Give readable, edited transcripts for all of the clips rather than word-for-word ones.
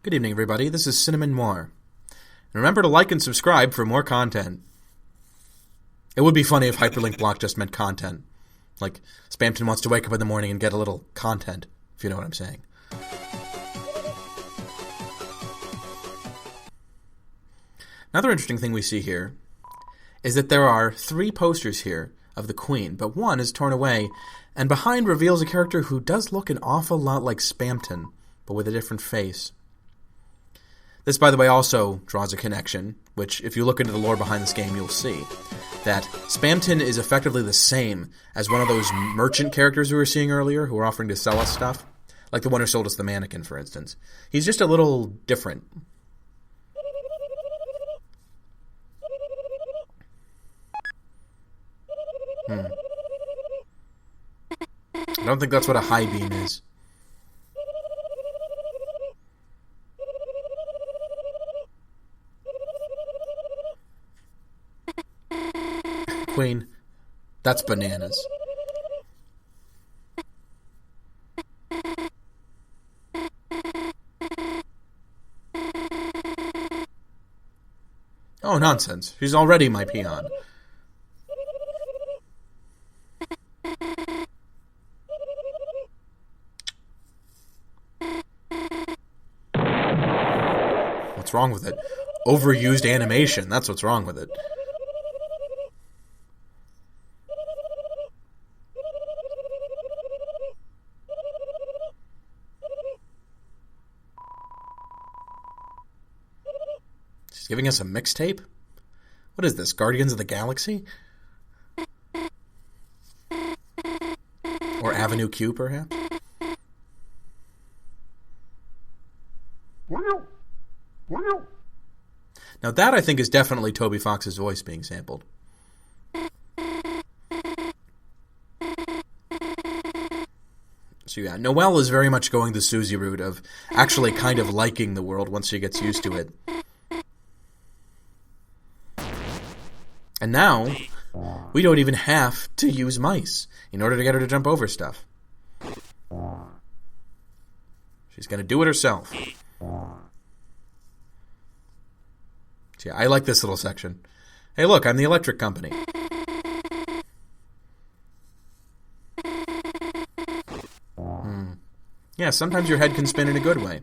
Good evening, everybody. This is Cinnamon Noir. And remember to like and subscribe for more content. It would be funny if hyperlink block just meant content. Like, Spamton wants to wake up in the morning and get a little content, if you know what I'm saying. Another interesting thing we see here is that there are 3 posters here of the Queen, but one is torn away, and behind reveals a character who does look an awful lot like Spamton, but with a different face. This, by the way, also draws a connection, which, if you look into the lore behind this game, you'll see that Spamton is effectively the same as one of those merchant characters we were seeing earlier who were offering to sell us stuff, like the one who sold us the mannequin, for instance. He's just a little different. I don't think that's what a high beam is. Queen, that's bananas. Oh, nonsense. She's already my peon. What's wrong with it? Overused animation, that's what's wrong with it. She's giving us a mixtape? What is this, Guardians of the Galaxy? Or Avenue Q, perhaps? Now that, I think, is definitely Toby Fox's voice being sampled. So yeah, Noelle is very much going the Susie route of actually kind of liking the world once she gets used to it. And now, we don't even have to use mice in order to get her to jump over stuff. She's going to do it herself. So yeah, I like this little section. Hey, look, I'm the electric company. Yeah, sometimes your head can spin in a good way.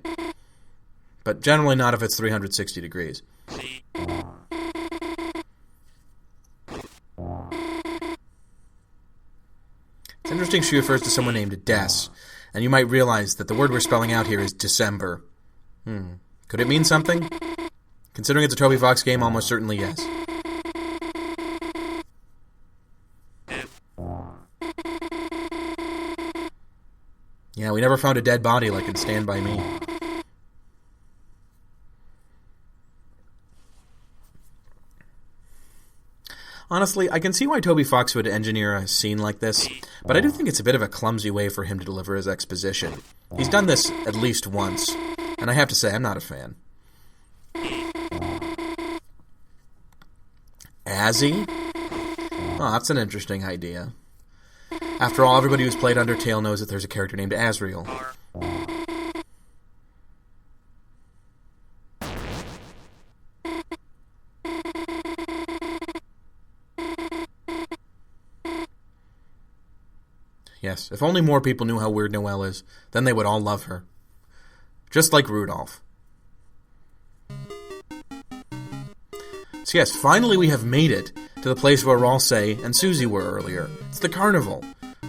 But generally not if it's 360 degrees. It's interesting she refers to someone named Des, and you might realize that the word we're spelling out here is December. Could it mean something? Considering it's a Toby Fox game, almost certainly yes. Yeah, we never found a dead body like in Stand By Me. Honestly, I can see why Toby Fox would engineer a scene like this, but I do think it's a bit of a clumsy way for him to deliver his exposition. He's done this at least once, and I have to say, I'm not a fan. Azzy? Oh, that's an interesting idea. After all, everybody who's played Undertale knows that there's a character named Asriel. Yes, if only more people knew how weird Noelle is, then they would all love her. Just like Rudolph. So yes, finally we have made it to the place where Ralsei and Susie were earlier. It's the carnival.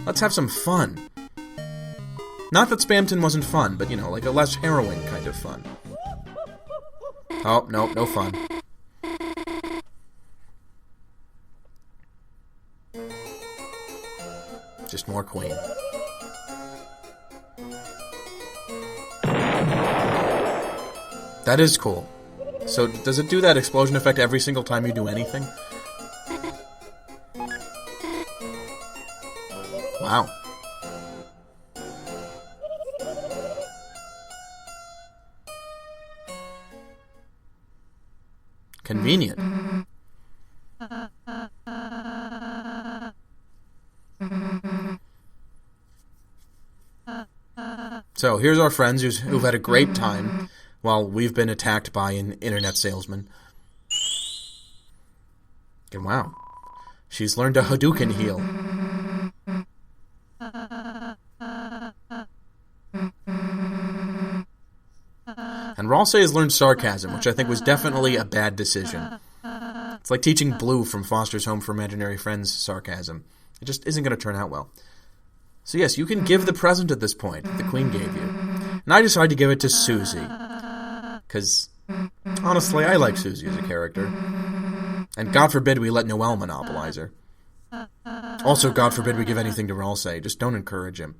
Let's have some fun. Not that Spamton wasn't fun, but, you know, like a less harrowing kind of fun. Oh, no fun. Just more Queen. That is cool. So, does it do that explosion effect every single time you do anything? Wow. Convenient. So, here's our friends who've had a great time while we've been attacked by an internet salesman. And wow, she's learned a Hadouken heal. And Ralsei has learned sarcasm, which I think was definitely a bad decision. It's like teaching Blue from Foster's Home for Imaginary Friends sarcasm. It just isn't going to turn out well. So yes, you can give the present at this point that the Queen gave you. And I decided to give it to Susie. Because, honestly, I like Susie as a character. And God forbid we let Noelle monopolize her. Also, God forbid we give anything to Ralsei. Just don't encourage him.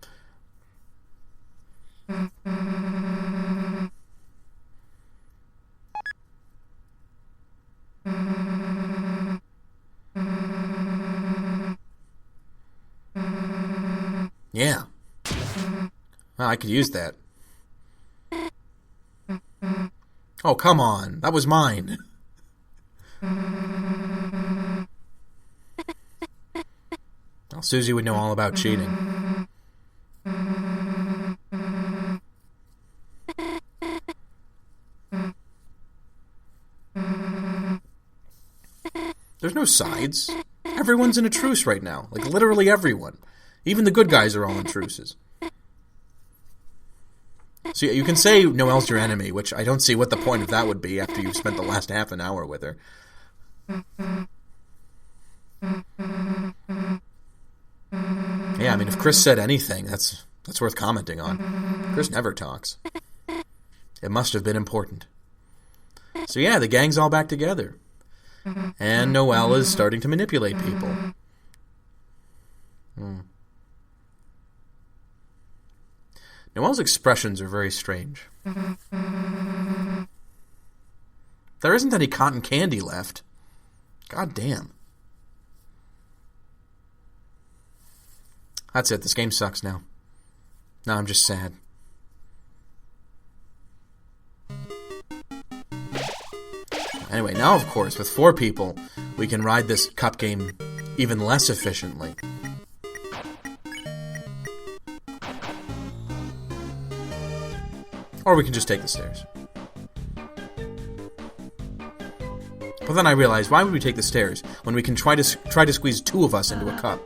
Yeah. Well, I could use that. Oh, come on. That was mine. Well, Susie would know all about cheating. There's no sides. Everyone's in a truce right now. Like, literally everyone. Even the good guys are all in truces. So you can say Noelle's your enemy, which I don't see what the point of that would be after you've spent the last half an hour with her. Yeah, I mean, if Chris said anything, that's worth commenting on. Chris never talks. It must have been important. So yeah, the gang's all back together. And Noelle is starting to manipulate people. Noelle's expressions are very strange. There isn't any cotton candy left. God damn. That's it. This game sucks now. Now I'm just sad. Anyway, now of course, with 4 people, we can ride this cup game even less efficiently. Or we can just take the stairs. But then I realized, why would we take the stairs when we can try to squeeze 2 of us into a cup?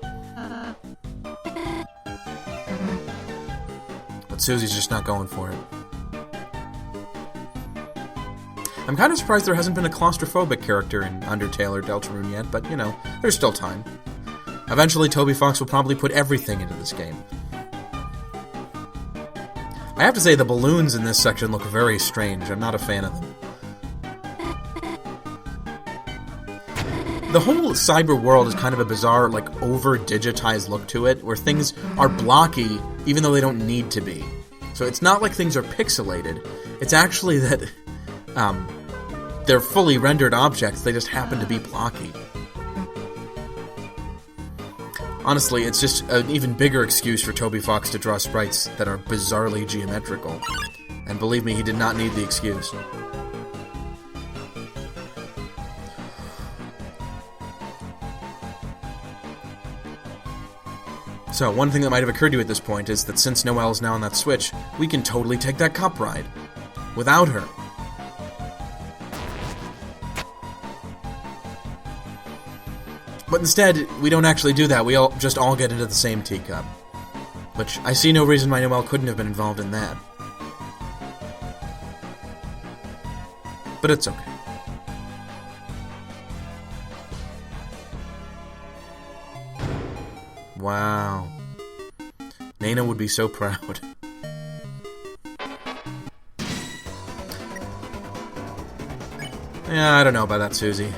But Susie's just not going for it. I'm kind of surprised there hasn't been a claustrophobic character in Undertale or Deltarune yet, but, you know, there's still time. Eventually, Toby Fox will probably put everything into this game. I have to say, the balloons in this section look very strange. I'm not a fan of them. The whole cyber world is kind of a bizarre, like, over-digitized look to it, where things are blocky, even though they don't need to be. So it's not like things are pixelated. It's actually that, they're fully rendered objects, they just happen to be blocky. Honestly, it's just an even bigger excuse for Toby Fox to draw sprites that are bizarrely geometrical. And believe me, he did not need the excuse. So, one thing that might have occurred to you at this point is that since Noelle's now on that Switch, we can totally take that cup ride. Without her. But instead, we don't actually do that. We just all get into the same teacup. Which, I see no reason why Noelle couldn't have been involved in that. But it's okay. Wow. Nana would be so proud. Yeah, I don't know about that, Susie.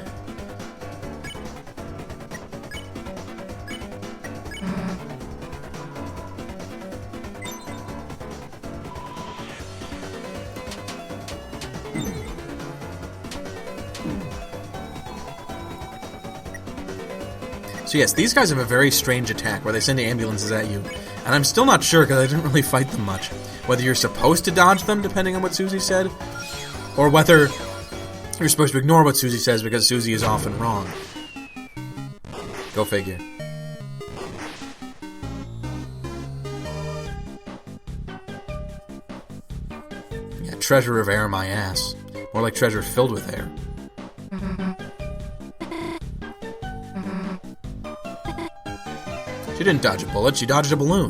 So yes, these guys have a very strange attack where they send ambulances at you, and I'm still not sure because I didn't really fight them much. Whether you're supposed to dodge them, depending on what Susie said, or whether you're supposed to ignore what Susie says because Susie is often wrong. Go figure. Yeah, treasure of air my ass. More like treasure filled with air. She didn't dodge a bullet, she dodged a balloon.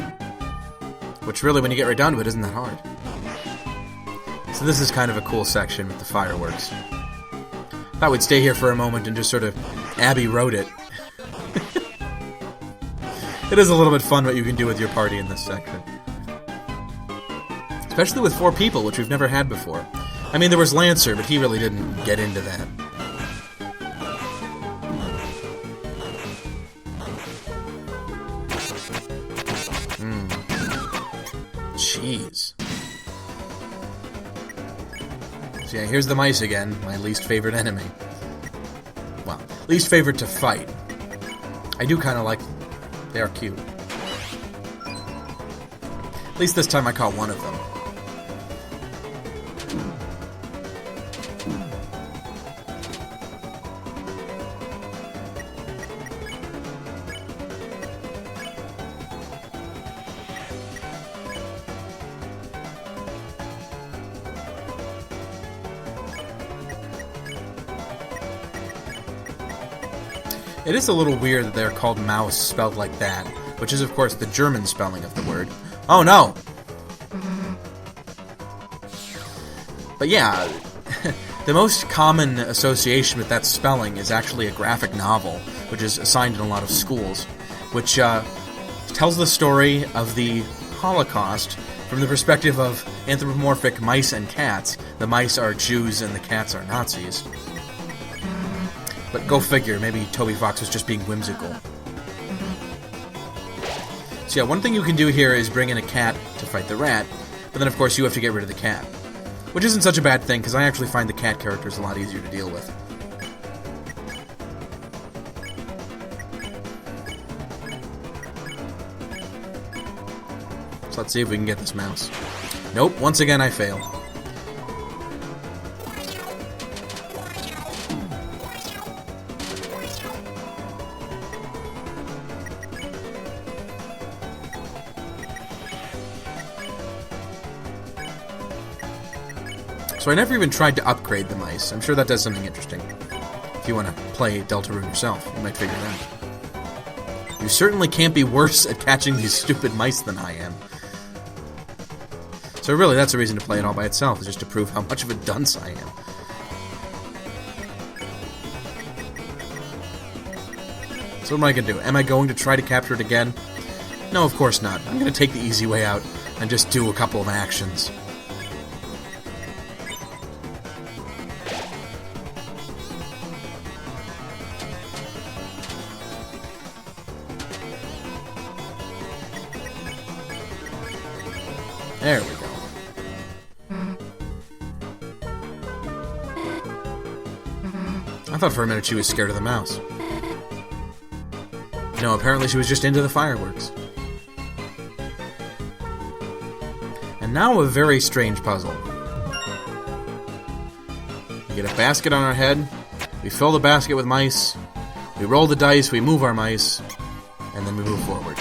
Which really, when you get right down to it, isn't that hard. So this is kind of a cool section with the fireworks. Thought we'd stay here for a moment and just sort of Abbey Road it. It is a little bit fun what you can do with your party in this section. Especially with 4 people, which we've never had before. I mean, there was Lancer, but he really didn't get into that. Jeez. So yeah, here's the mice again, my least favorite enemy. Well, least favorite to fight. I do kind of like them. They are cute. At least this time I caught one of them. It is a little weird that they're called mouse spelled like that, which is, of course, the German spelling of the word. Oh, no! But yeah, the most common association with that spelling is actually a graphic novel, which is assigned in a lot of schools, which tells the story of the Holocaust from the perspective of anthropomorphic mice and cats. The mice are Jews and the cats are Nazis. But go figure, maybe Toby Fox was just being whimsical. So yeah, one thing you can do here is bring in a cat to fight the rat, but then of course you have to get rid of the cat. Which isn't such a bad thing, because I actually find the cat characters a lot easier to deal with. So let's see if we can get this mouse. Nope, once again I fail. So I never even tried to upgrade the mice. I'm sure that does something interesting. If you want to play Deltarune yourself, you might figure it out. You certainly can't be worse at catching these stupid mice than I am. So really, that's a reason to play it all by itself, is just to prove how much of a dunce I am. So what am I going to do? Am I going to try to capture it again? No, of course not. I'm going to take the easy way out and just do a couple of actions. There we go. I thought for a minute she was scared of the mouse. No, apparently she was just into the fireworks. And now a very strange puzzle. We get a basket on our head, we fill the basket with mice, we roll the dice, we move our mice, and then we move forward.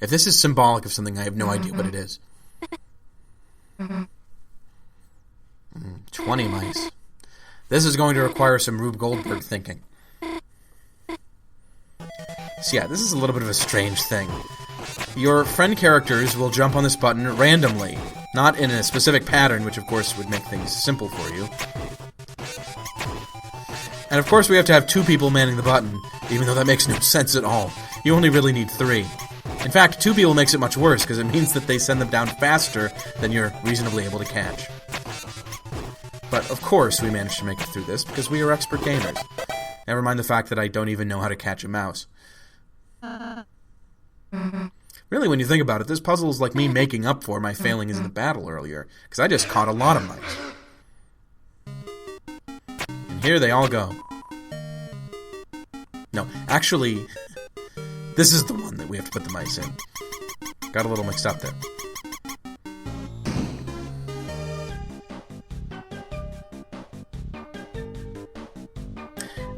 If this is symbolic of something, I have no idea what it is. 20 mice. This is going to require some Rube Goldberg thinking. So yeah, this is a little bit of a strange thing. Your friend characters will jump on this button randomly, not in a specific pattern, which of course would make things simple for you. And of course we have to have 2 people manning the button, even though that makes no sense at all. You only really need 3. In fact, 2 people makes it much worse, because it means that they send them down faster than you're reasonably able to catch. But of course we managed to make it through this, because we are expert gamers. Never mind the fact that I don't even know how to catch a mouse. Really, when you think about it, this puzzle is like me making up for my failings in the battle earlier, because I just caught a lot of mice. And here they all go. No, actually, this is the one that we have to put the mice in. Got a little mixed up there.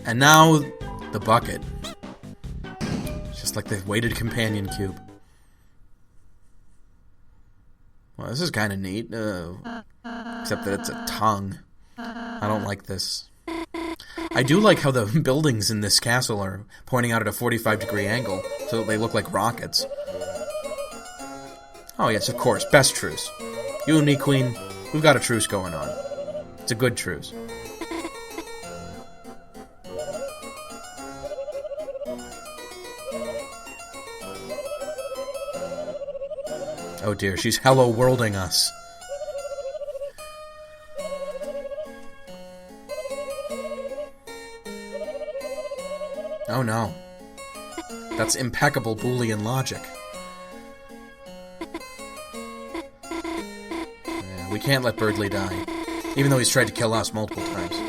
And now, the bucket. It's just like the weighted companion cube. Well, this is kind of neat. Except that it's a tongue. I don't like this. I do like how the buildings in this castle are pointing out at a 45-degree angle, so they look like rockets. Oh yes, of course, best truce. You and me, Queen, we've got a truce going on. It's a good truce. Oh dear, she's hello worlding us. Oh no. That's impeccable Boolean logic. Yeah, we can't let Birdley die, even though he's tried to kill us multiple times.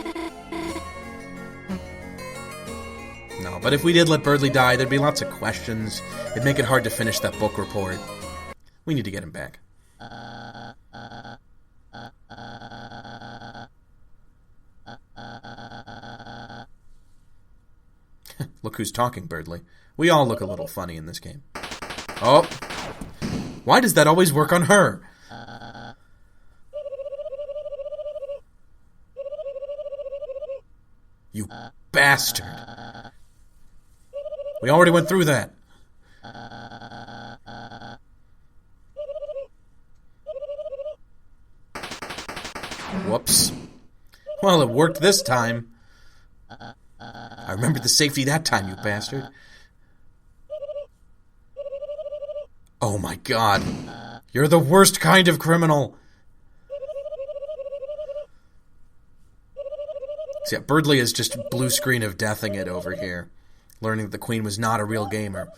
No, but if we did let Birdley die, there'd be lots of questions. It'd make it hard to finish that book report. We need to get him back. Look who's talking, Birdley. We all look a little funny in this game. Oh! Why does that always work on her? You bastard! We already went through that. Whoops. Well, it worked this time. I remembered the safety that time, you bastard. Oh my god. You're the worst kind of criminal. So yeah, Birdley is just blue screen of deathing it over here. Learning that the Queen was not a real gamer.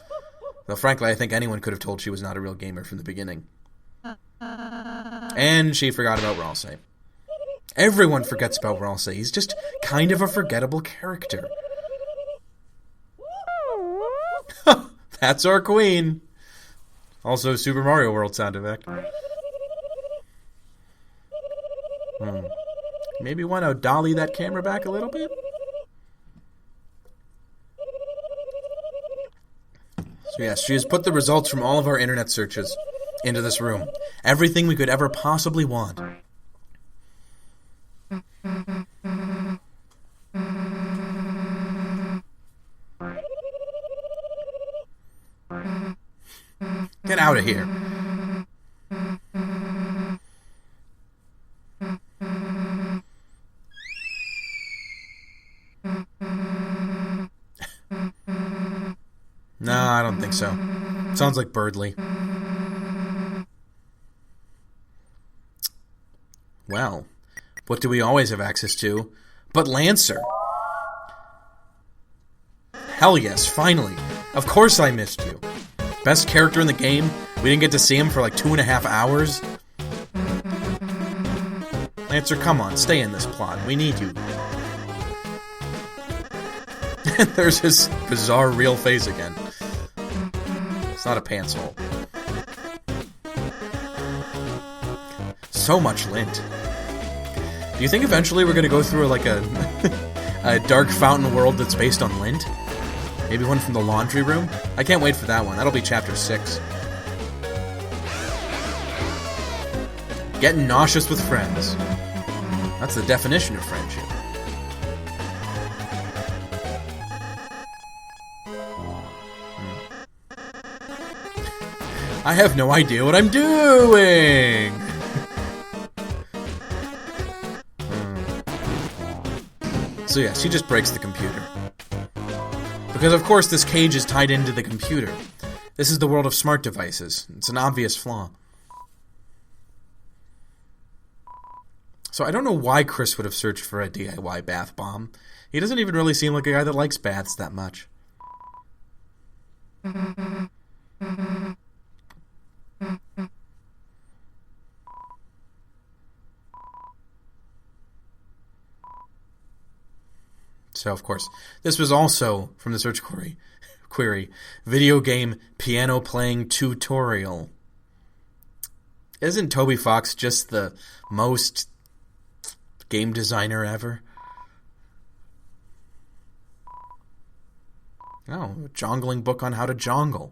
Though frankly, I think anyone could have told she was not a real gamer from the beginning. And she forgot about Ralsei. Everyone forgets about Ralsei. He's just kind of a forgettable character. That's our Queen. Also, Super Mario World sound effect. Maybe want to dolly that camera back a little bit? So yes, she has put the results from all of our internet searches into this room. Everything we could ever possibly want. Get out of here. No, I don't think so. Sounds like Birdley. Well, what do we always have access to but Lancer? Hell yes, finally. Of course I missed you. Best character in the game? We didn't get to see him for like 2.5 hours? Lancer, come on, stay in this plot. We need you. There's his bizarre real face again. It's not a pants hole. So much lint. Do you think eventually we're going to go through like a dark fountain world that's based on lint? Maybe one from the laundry room? I can't wait for that one. That'll be chapter 6. Getting nauseous with friends. That's the definition of friendship. I have no idea what I'm doing! So yes, she just breaks the computer. Because of course this cage is tied into the computer. This is the world of smart devices. It's an obvious flaw. So I don't know why Chris would have searched for a DIY bath bomb. He doesn't even really seem like a guy that likes baths that much. So, of course, this was also, from the search query, video game piano playing tutorial. Isn't Toby Fox just the most game designer ever? Oh, a jongling book on how to jongle.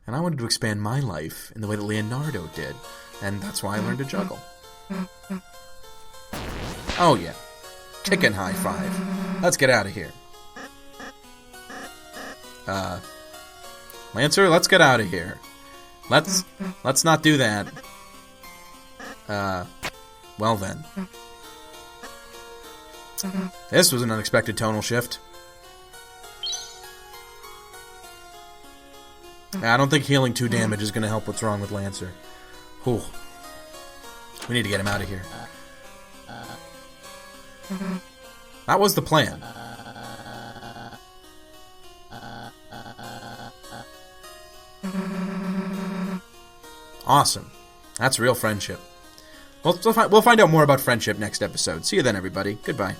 And I wanted to expand my life in the way that Leonardo did, and that's why I learned to juggle. Oh yeah, chicken high five. Let's get out of here. Lancer, let's get out of here. Let's not do that. Well then. This was an unexpected tonal shift. I don't think healing 2 damage is going to help what's wrong with Lancer. Whew. We need to get him out of here. That was the plan. Awesome. That's real friendship. We'll find out more about friendship next episode. See you then, everybody. Goodbye.